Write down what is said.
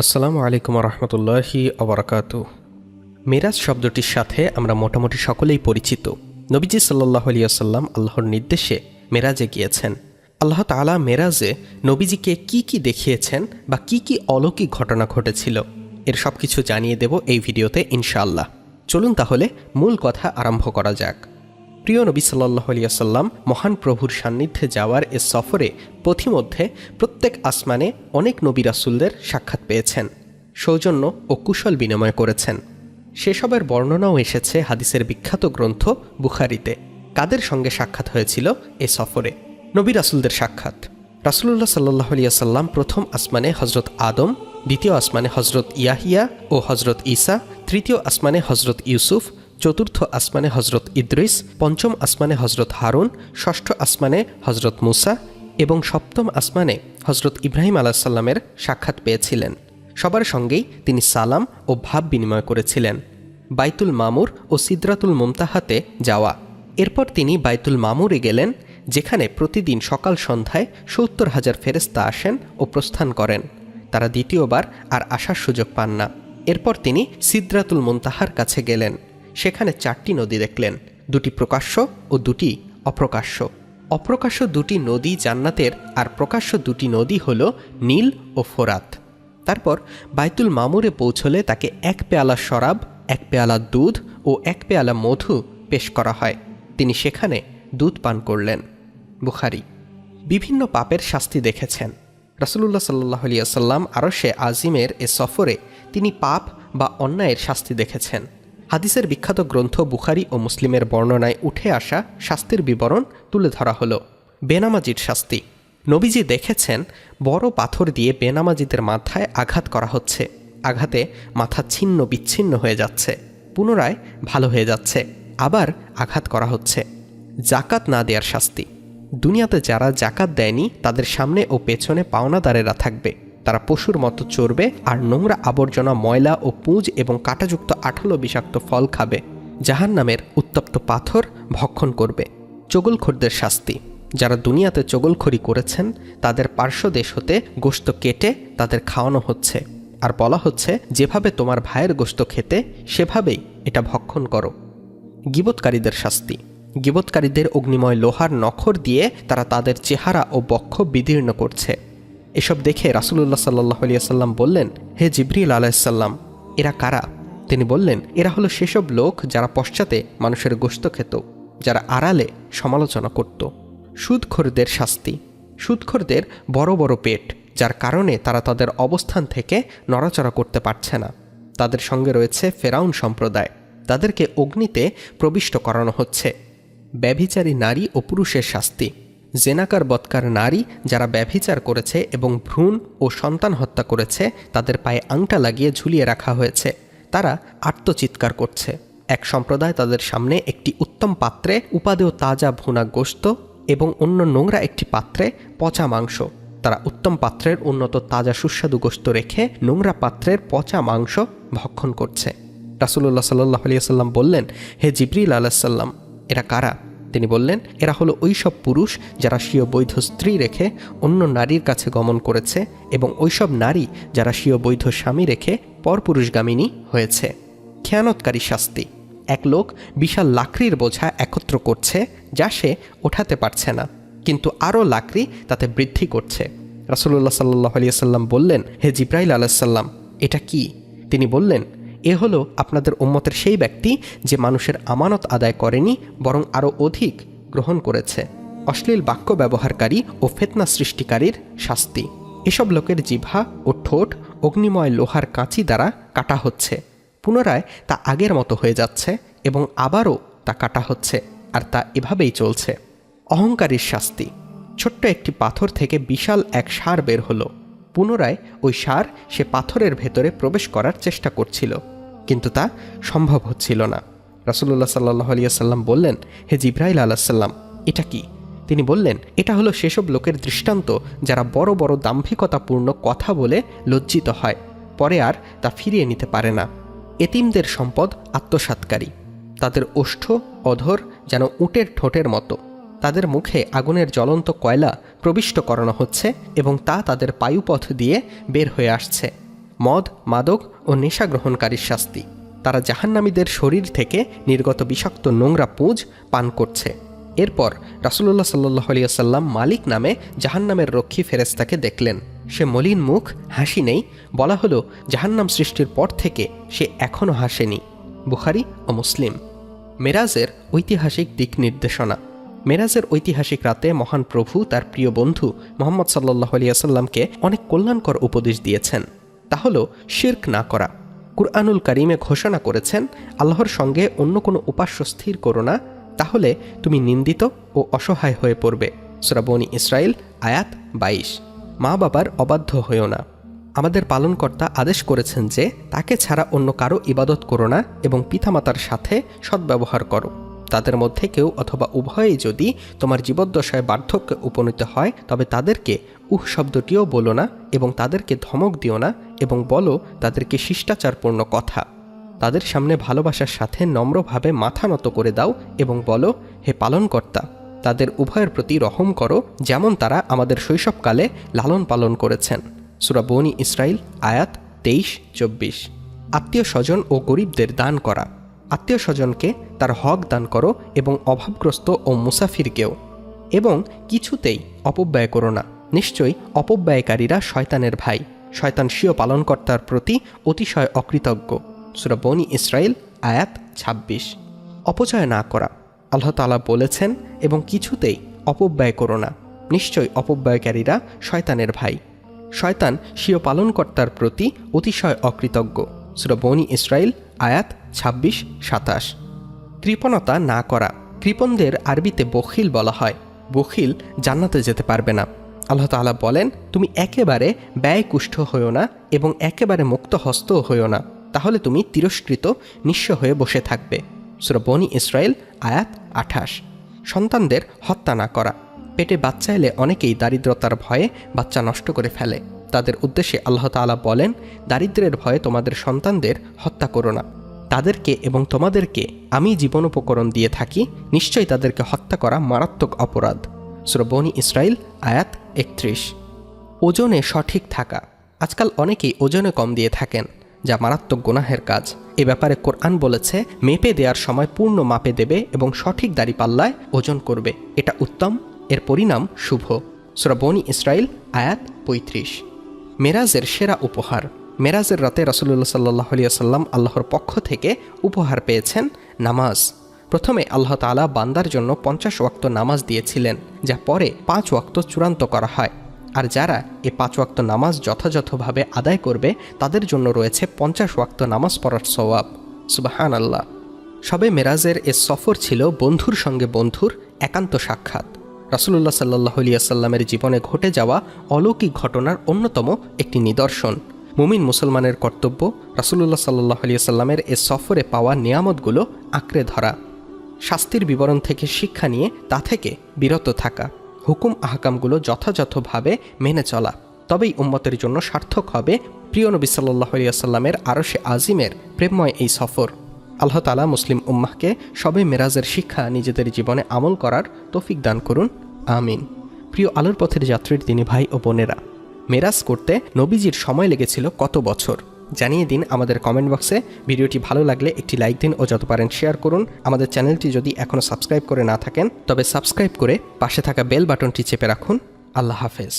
আসসালামু আলাইকুম রহমতুল্লাহি আবরাকাতু। মেরাজ শব্দটির সাথে আমরা মোটামুটি সকলেই পরিচিত। নবীজি সাল্লাল্লাহু আলাইহি ওয়াসাল্লাম আল্লাহর নির্দেশে মেরাজে গিয়েছেন। আল্লাহ তাআলা মেরাজে নবীজিকে কি কি দেখিয়েছেন বা কি কি অলৌকিক ঘটনা ঘটেছিল এর সব কিছু জানিয়ে দেব এই ভিডিওতে ইনশাআল্লাহ। চলুন তাহলে মূল কথা আরম্ভ করা যাক। প্রিয় নবী সাল্লাল্লাহু আলাইহি ওয়াসাল্লাম মহান প্রভুর সান্নিধ্যে যাওয়ার এ সফরে পথিমধ্যে প্রত্যেক আসমানে অনেক নবী রাসূলদের সাক্ষাৎ পেয়েছেন, সৌজন্য ও কুশল বিনিময় করেছেন। সেসবের বর্ণনাও এসেছে হাদিসের বিখ্যাত গ্রন্থ বুখারীতে। কাদের সঙ্গে সাক্ষাৎ হয়েছিল এ সফরে? নবী রাসূলদের সাক্ষাৎ। রাসূলুল্লাহ সাল্লাল্লাহু আলাইহি ওয়াসাল্লাম প্রথম আসমানে হযরত আদম, দ্বিতীয় আসমানে হযরত ইয়াহিয়া ও হযরত ঈসা, তৃতীয় আসমানে হযরত ইউসুফ, চতুর্থ আসমানে হযরত ইদ্রিস, পঞ্চম আসমানে হযরত হারুন, ষষ্ঠ আসমানে হযরত মুসা এবং সপ্তম আসমানে হযরত ইব্রাহিম আলাইহিস সালামের সাক্ষাৎ পেয়েছিলেন। সবার সঙ্গেই তিনি সালাম ও ভাব বিনিময় করেছিলেন। বাইতুল মামুর ও সিদরাতুল মুনতাহাতে যাওয়া। এরপর তিনি বাইতুল মামুরে গেলেন, যেখানে প্রতিদিন সকাল সন্ধ্যায় ৭০,০০০ ফেরেশতা আসেন ও প্রস্থান করেন। তারা দ্বিতীয়বার আর আসার সুযোগ পান না। এরপর তিনি সিদরাতুল মুনতাহার কাছে গেলেন। সেখানে ৪টি নদী দেখলেন, ২টি প্রকাশ্য ও ২টি অপ্রকাশ্য। অপ্রকাশ্য ২টি নদী জান্নাতের, আর প্রকাশ্য ২টি নদী হল নীল ও ফোরাত। তারপর বাইতুল মামুরে পৌঁছলে তাকে ১ পেয়ালা শরাব, ১ পেয়ালা দুধ ও ১ পেয়ালা মধু পেশ করা হয়। তিনি সেখানে দুধ পান করলেন। বুখারী। বিভিন্ন পাপের শাস্তি দেখেছেন। রাসূলুল্লাহ সাল্লাল্লাহু আলাইহি ওয়াসাল্লাম আরশে আজিমের এ সফরে তিনি পাপ বা অন্যায়ের শাস্তি দেখেছেন। হাদিসের বিখ্যাত গ্রন্থ বুখারী ও মুসলিমের বর্ণনায় উঠে আসা শাস্তির বিবরণ তুলে ধরা হলো। বেনামাজির শাস্তি। নবীজি দেখেছেন বড় পাথর দিয়ে বেনামাজিদের মাথায় আঘাত করা হচ্ছে। আঘাতে মাথা ছিন্ন বিচ্ছিন্ন হয়ে যাচ্ছে, পুনরায় ভালো হয়ে যাচ্ছে, আবার আঘাত করা হচ্ছে। জাকাত না দেওয়ার শাস্তি। দুনিয়াতে যারা জাকাত দেয়নি তাদের সামনে ও পেছনে পাওনাদারেরা থাকবে। তারা পশুর মতো চড়বে আর নোংরা আবর্জনা, ময়লা ও পুঁজ এবং কাঁটাযুক্ত আঠালো বিষাক্ত ফল খাবে। জাহান্নামের উত্তপ্ত পাথর ভক্ষণ করবে। চগলখোরদের শাস্তি। যারা দুনিয়াতে চগলখড়ি করেছেন তাদের পার্শ্বদেশ হতে গোশত কেটে তাদের খাওয়ানো হচ্ছে, আর বলা হচ্ছে যেভাবে তোমার ভাইয়ের গোশত খেতে সেভাবেই এটা ভক্ষণ করো। গীবতকারীদের শাস্তি। গীবতকারীদের অগ্নিময় লোহার নখর দিয়ে তারা তাদের চেহারা ও বক্ষ বিদীর্ণ করছে। এসব দেখে রাসূলুল্লাহ সাল্লাল্লাহু আলাইহি ওয়াসাল্লাম বললেন, হে জিবরিল আলাইহিস সালাম, এরা কারা? তিনি বললেন, এরা হলো সেসব লোক যারা পশ্চাতে মানুষের গোশত খেত, যারা আড়ালে সমালোচনা করত। সুদখোরদের শাস্তি। সুদখোরদের বড় বড় পেট, যার কারণে তারা তাদের অবস্থান থেকে নড়াচড়া করতে পারছে না। তাদের সঙ্গে রয়েছে ফেরাউন সম্প্রদায়। তাদেরকে অগ্নিতে প্রবিষ্ট করানো হচ্ছে। ব্যভিচারী নারী ও পুরুষের শাস্তি। জেনাকার বৎকার নারী যারা ব্যভিচার করেছে এবং ভ্রূণ ও সন্তান হত্যা করেছে তাদের পায়ে আংটা লাগিয়ে ঝুলিয়ে রাখা হয়েছে। তারা আর্তচিৎকার করছে। এক সম্প্রদায় তাদের সামনে একটি উত্তম পাত্রে উপাদেয় তাজা ভুনা গোশত এবং অন্য নোংরা একটি পাত্রে পচা মাংস। তারা উত্তম পাত্রের উন্নত তাজা সুস্বাদু গোশত রেখে নোংরা পাত্রের পচা মাংস ভক্ষণ করছে। রাসূলুল্লাহ সাল্লাল্লাহু আলাইহি ওয়াসাল্লাম বললেন, হে জিবরিল আলাইহিস সালাম, এরা কারা? তিনি বললেন, এরা হলো ওই সব পুরুষ যারা স্বীয় বৈধ স্ত্রী রেখে অন্য নারীর কাছে গমন করেছে এবং ওইসব নারী যারা স্বীয় বৈধ স্বামী রেখে পরপুরুষগামিনী হয়েছে। খেয়ানতকারী শাস্তি। এক লোক বিশাল লাকড়ির বোঝা একত্র করছে যা সে ওঠাতে পারছে না, কিন্তু আরও লাকড়ি তাতে বৃদ্ধি করছে। রাসূলুল্লাহ সাল্লাল্লাহু আলাইহি ওয়াসাল্লাম বললেন, হে জিবরাইল আলাইহিস সালাম, এটা কি? তিনি বললেন, এ হলো আপনাদের উম্মতের সেই ব্যক্তি যে মানুষের আমানত আদায় করেনি, বরং আরও অধিক গ্রহণ করেছে। অশ্লীল বাক্য ব্যবহারকারী ও ফিতনা সৃষ্টিকারীর শাস্তি। এসব লোকের জিহ্বা ও ঠোঁট অগ্নিময় লোহার কাঁচি দ্বারা কাটা হচ্ছে। পুনরায় তা আগের মতো হয়ে যাচ্ছে এবং আবারও তা কাটা হচ্ছে, আর তা এভাবেই চলছে। অহংকারীর শাস্তি। ছোট্ট একটি পাথর থেকে বিশাল এক ষাঁড় বের হলো। পুনরায় ওই ষাঁড় সে পাথরের ভেতরে প্রবেশ করার চেষ্টা করছিল, কিন্তু তা সম্ভব হচ্ছিল না। রাসূলুল্লাহ সাল্লাল্লাহু আলাইহি ওয়াসাল্লাম বললেন, হে জিবরাইল আলাইহিস সালাম, এটা কি? তিনি বললেন, এটা হলো সেসব লোকের দৃষ্টান্ত যারা বড় বড় দাম্ভিকতাপূর্ণ কথা বলে লজ্জিত হয়, পরে আর তা ফিরিয়ে নিতে পারে না। এতিমদের সম্পদ আত্মসাৎকারী। তাদের ওষ্ঠ অধর যেন উটের ঠোঁটের মতো। তাদের মুখে আগুনের জ্বলন্ত কয়লা প্রবিষ্ট করানো হচ্ছে এবং তা তাদের পায়ুপথ দিয়ে বের হয়ে আসছে। মদ, মাদক ও নেশা গ্রহণকারীর শাস্তি। তারা জাহান্নামীদের শরীর থেকে নির্গত বিষাক্ত নোংরা পুঁজ পান করছে। এরপর রাসূলুল্লাহ সাল্লাল্লাহু আলাইহি ওয়াসাল্লাম মালিক নামে জাহান্নামের রক্ষী ফেরেশতাকে দেখলেন। সে মলিন মুখ, হাসি নেই। বলা হলো, জাহান্নাম সৃষ্টির পর থেকে সে এখনও হাসেনি। বুখারী ও মুসলিম। মেরাজের ঐতিহাসিক দিক নির্দেশনা। মেরাজের ঐতিহাসিক রাতে মহান প্রভু তার প্রিয় বন্ধু মুহাম্মদ সাল্লাল্লাহু আলাইহি ওয়াসাল্লামকে অনেক কল্যাণকর উপদেশ দিয়েছেন। তা হলো শিরক না করা। কুরআনুল কারীমে ঘোষণা করেছেন, আল্লাহর সঙ্গে অন্য কোনো উপাস্য স্থির করো না, তাহলে তুমি নিন্দিত ও অসহায় হয়ে পড়বে। সূরা বনী ইসরাইল আয়াত 22। মা বাবার অবাধ্য হইও না। আমাদের পালনকর্তা আদেশ করেছেন যে তাকে ছাড়া অন্য কারো ইবাদত করো না এবং পিতামাতার সাথে সদ্ব্যবহার করো। তাদের মধ্যে কেউ অথবা উভয়েই যদি তোমার জীবদ্দশায় বার্ধক্যে উপনীত হয়, তবে তাদেরকে শব্দটিও বলো না এবং তাদেরকে ধমক দিও না, এবং বলো তাদেরকে শিষ্টাচারপূর্ণ কথা। তাদের সামনে ভালোবাসার সাথে নম্রভাবে মাথা নত করে দাও এবং বলো, হে পালনকর্তা, তাদের উভয়ের প্রতি রহম করো, যেমন তারা আমাদের শৈশবকালে লালন পালন করেছেন। সূরা বনী ইসরাইল আয়াত 23-24। আত্মীয় স্বজন ও গরিবদের দান করা। আত্মীয় স্বজনকে তার হক দান করো এবং অভাবগ্রস্ত ও মুসাফিরকেও। এবং কিছুতেই অপব্যয় করো না। নিশ্চয়ই অপব্যয়কারীরা শয়তানের ভাই। শয়তান স্বীয় পালনকর্তার প্রতি অতিশয় অকৃতজ্ঞ। সূরা বনী ইসরাইল আয়াত 26। অপচয় না করা। আল্লাহ তাআলা বলেছেন, এবং কিছুতেই অপব্যয় করো না। নিশ্চয়ই অপব্যয়কারীরা শয়তানের ভাই। শয়তান স্বীয় পালনকর্তার প্রতি অতিশয় অকৃতজ্ঞ। সূরা বনী ইসরাইল আয়াত 26-27। কৃপণতা না করা। কৃপণদের আরবিতে বখিল বলা হয়। বখিল জান্নাতে যেতে পারবে না। আল্লাহ তাআলা বলেন, তুমি একেবারে ব্যয়কুষ্ঠ হইও না এবং একেবারে মুক্ত হস্তও হইও না, তাহলে তুমি তিরস্কৃত নিঃস্ব হয়ে বসে থাকবে। সূরা বনী ইসরাইল আয়াত 28। সন্তানদের হত্যা না করা। পেটে বাচ্চা এলে অনেকেই দারিদ্রতার ভয়ে বাচ্চা নষ্ট করে ফেলে। তাদের উদ্দেশ্যে আল্লাহ তাআলা বলেন, দারিদ্র্যের ভয়ে তোমাদের সন্তানদের হত্যা করো না। তাদেরকে এবং তোমাদেরকে আমি জীবনোপকরণ দিয়ে থাকি, নিশ্চয়ই তাদেরকে হত্যা করা মারাত্মক অপরাধ। সূরা বনী ইসরাইল আয়াত 31। ওজনে সঠিক থাকা। আজকাল অনেকেই ওজনে কম দিয়ে থাকেন, যা মারাত্মক গুনাহের কাজ। এ ব্যাপারে কোরআন বলেছে, মেপে দেওয়ার সময় পূর্ণ মাপে দেবে এবং সঠিক দাড়িপাল্লায় ওজন করবে। এটা উত্তম, এর পরিণাম শুভ। সূরা বনী ইসরাইল আয়াত 35। মেরাজের সেরা উপহার। মেরাজের রাতে রাসূলুল্লাহ সাল্লাল্লাহু আলাইহি ওয়াসাল্লাম আল্লাহর পক্ষ থেকে উপহার পেয়েছেন নামাজ। প্রথমে আল্লাহ তাআলা বান্দার জন্য 50 ওয়াক্ত নামাজ দিয়েছিলেন, যা পরে 5 ওয়াক্ত চূড়ান্ত করা হয়। আর যারা এ 5 ওয়াক্ত নামাজ যথাযথভাবে আদায় করবে, তাদের জন্য রয়েছে 50 ওয়াক্ত নামাজ পড়ার সওয়াব। সুবহানাল্লাহ। সবে মেরাজের এ সফর ছিল বন্ধুর সঙ্গে বন্ধুর একান্ত সাক্ষাৎ। রাসূলুল্লাহ সাল্লাল্লাহু আলাইহি ওয়াসাল্লামের জীবনে ঘটে যাওয়া অলৌকিক ঘটনার অন্যতম একটি নিদর্শন। মুমিন মুসলমানের কর্তব্য রাসূলুল্লাহ সাল্লাল্লাহু আলাইহি ওয়াসাল্লামের এ সফরে পাওয়া নিয়ামতগুলো আঁকড়ে ধরা, শাস্তির বিবরণ থেকে শিক্ষা নিয়ে তা থেকে বিরত থাকা, হুকুম আহকামগুলো যথাযথভাবে মেনে চলা। তবেই উম্মতের জন্য সার্থক হবে প্রিয় নবী সাল্লাল্লাহু আলাইহি ওয়াসাল্লামের আরশে আজিমের প্রেমময় এই সফর। আল্লাহ তাআলা মুসলিম উম্মাহকে সবে মেরাজের শিক্ষা নিজেদের জীবনে আমল করার তৌফিক দান করুন, আমিন। প্রিয় আলোর পথের যাত্রীর দিনী ভাই ও বোনেরা, মেরাজ করতে নবীজির সময় লেগেছিল কত বছর? জানিয়ে দিন আমাদের কমেন্ট বক্সে। ভিডিওটি ভালো লাগলে একটি লাইক দিন ও যত পারেন শেয়ার করুন। আমাদের চ্যানেলটি যদি এখনও সাবস্ক্রাইব করে না থাকেন, তবে সাবস্ক্রাইব করে পাশে থাকা বেল বাটনটি চেপে রাখুন। আল্লাহ হাফেজ।